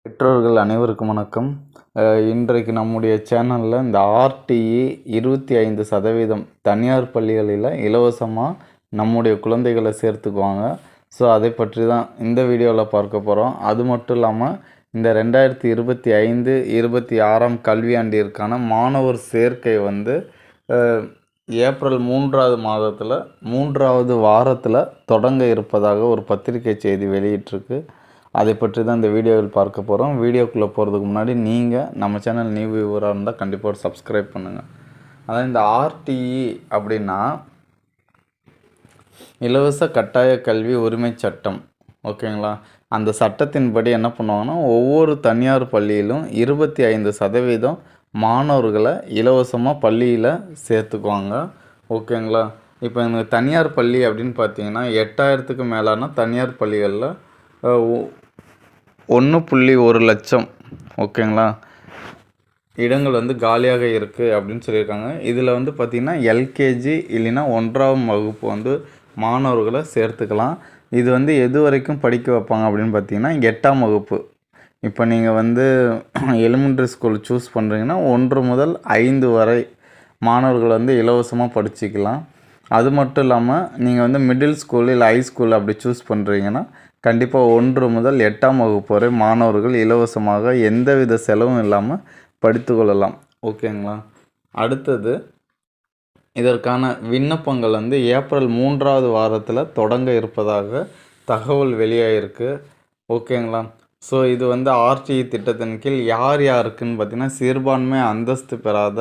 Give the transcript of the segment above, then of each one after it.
பெற்றோர்கள் அனைவருக்கும் வணக்கம். இன்றைக்கு நம்முடைய சேனலில் இந்த ஆர்டிஇ 25% தனியார் பள்ளிகளில் இலவசமாக நம்முடைய குழந்தைகளை சேர்த்துக்குவாங்க. ஸோ அதை பற்றி தான் இந்த வீடியோவில் பார்க்க போகிறோம். அது மட்டும் இல்லாமல் இந்த 2025-26 கல்வியாண்டிற்கான மாணவர் சேர்க்கை ஏப்ரல் 3வது மாதத்தில் 3வது வாரத்தில் தொடங்க இருப்பதாக ஒரு பத்திரிகை செய்தி வெளியிட்டிருக்கு. அதை பற்றி தான் இந்த வீடியோவில் பார்க்க போகிறோம். வீடியோக்குள்ளே போகிறதுக்கு முன்னாடி நீங்கள் நம்ம சேனல் நியூ வியூவராக இருந்தால் கண்டிப்பாக ஒரு சப்ஸ்கிரைப் பண்ணுங்கள். அதாவது இந்த ஆர்டிஇ அப்படின்னா இலவச கட்டாய கல்வி உரிமை சட்டம், ஓகேங்களா? அந்த சட்டத்தின்படி என்ன பண்ணுவாங்கன்னா, ஒவ்வொரு தனியார் பள்ளியிலும் 25% மாணவர்களை இலவசமாக பள்ளியில் சேர்த்துக்குவாங்க, ஓகேங்களா? இப்போ இந்த தனியார் பள்ளி அப்படின்னு பார்த்தீங்கன்னா 8000க்கு மேலான தனியார் பள்ளிகளில் 1.1 லட்சம், ஓகேங்களா, இடங்கள் காலியாக இருக்குது அப்படின்னு சொல்லியிருக்காங்க. இதில் பார்த்திங்கன்னா எல்கேஜி இல்லைன்னா 1ஆம் வகுப்பு மாணவர்களை சேர்த்துக்கலாம். இது எது வரைக்கும் படிக்க வைப்பாங்க அப்படின்னு பார்த்தீங்கன்னா 8ஆம் வகுப்பு. இப்போ நீங்கள் எலிமெண்ட்ரி ஸ்கூல் சூஸ் பண்ணுறீங்கன்னா 1 முதல் 5 வரை மாணவர்கள் இலவசமாக படிச்சுக்கலாம். அது மட்டும் இல்லாமல் நீங்கள் மிடில் ஸ்கூல் இல்லை ஹை ஸ்கூல் அப்படி சூஸ் பண்ணுறீங்கன்னா கண்டிப்பாக 1 முதல் 8ஆம் வகுப்பு வரை மாணவர்கள் இலவசமாக எந்தவித செலவும் இல்லாமல் படித்து கொள்ளலாம், ஓகேங்களா? அடுத்தது இதற்கான விண்ணப்பங்கள் ஏப்ரல் 3வது வாரத்தில் தொடங்க இருப்பதாக தகவல் வெளியாகிருக்கு, ஓகேங்களா? ஸோ இது ஆர்டிஇ திட்டத்தின் கீழ் யார் யாருக்குன்னு பார்த்திங்கன்னா, சிறுபான்மை அந்தஸ்து பெறாத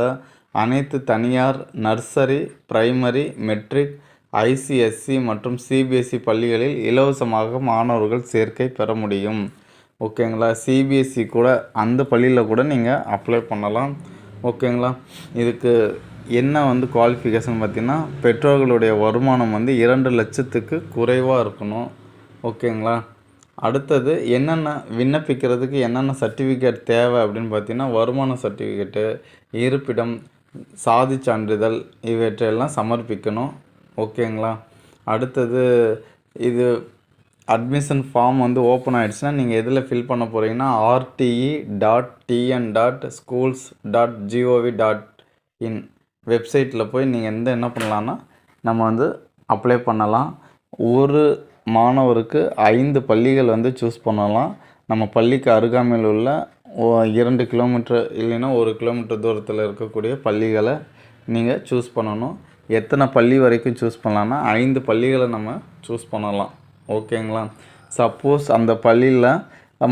அனைத்து தனியார் நர்சரி, பிரைமரி, மெட்ரிக், ஐசிஎஸ்சி மற்றும் சிபிஎஸ்சி பள்ளிகளில் இலவசமாக மாணவர்கள் சேர்க்கை பெற முடியும், ஓகேங்களா? சிபிஎஸ்சி கூட அந்த பள்ளியில் கூட நீங்கள் அப்ளை பண்ணலாம், ஓகேங்களா? இதுக்கு என்ன குவாலிஃபிகேஷன் பார்த்திங்கன்னா, பெற்றோர்களுடைய வருமானம் 2 லட்சத்துக்கு குறைவாக இருக்கணும், ஓகேங்களா? அடுத்தது என்னென்ன விண்ணப்பிக்கிறதுக்கு என்னென்ன சர்டிஃபிகேட் தேவை அப்படின்னு பார்த்திங்கன்னா, வருமான சர்டிஃபிகேட்டு, இருப்பிடம், சாதி சான்றிதழ் இவற்றையெல்லாம் சமர்ப்பிக்கணும், ஓகேங்களா? அடுத்தது இது அட்மிஷன் ஃபார்ம் ஓப்பன் ஆகிடுச்சுன்னா நீங்கள் எதில் ஃபில் பண்ண போகிறீங்கன்னா rte.tn.schools.gov.in வெப்சைட்டில் போய் நீங்கள் என்ன பண்ணலான்னா நம்ம அப்ளை பண்ணலாம். ஒரு மாணவருக்கு 5 பள்ளிகள் சூஸ் பண்ணலாம். நம்ம பள்ளிக்கு அருகாமையில் உள்ள 2 கிலோமீட்டர் இல்லைன்னா 1 கிலோமீட்டர் தூரத்தில் இருக்கக்கூடிய பள்ளிகளை நீங்கள் சூஸ் பண்ணணும். எத்தனை பள்ளி வரைக்கும் சூஸ் பண்ணலான்னா 5 பள்ளிகளை நம்ம சூஸ் பண்ணலாம், ஓகேங்களா? சப்போஸ் அந்த பள்ளியில்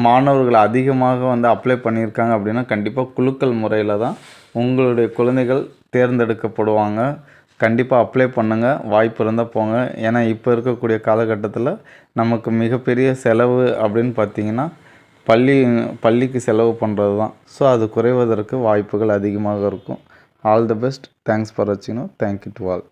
மாணவர்கள் அதிகமாக அப்ளை பண்ணியிருக்காங்க அப்படின்னா கண்டிப்பாக குலுக்கல் முறையில் தான் உங்களுடைய குழந்தைகள் தேர்ந்தெடுக்கப்படுவாங்க. கண்டிப்பாக அப்ளை பண்ணுங்கள், வாய்ப்பு இருந்தால் போங்க. ஏன்னா இப்போ இருக்கக்கூடிய காலகட்டத்தில் நமக்கு மிகப்பெரிய செலவு அப்படின்னு பார்த்திங்கன்னா பள்ளிக்கு செலவு பண்ணுறது தான். ஸோ அது குறைவதற்கு வாய்ப்புகள் அதிகமாக இருக்கும். All the best. Thanks for வாட்சிங். Thank you to all.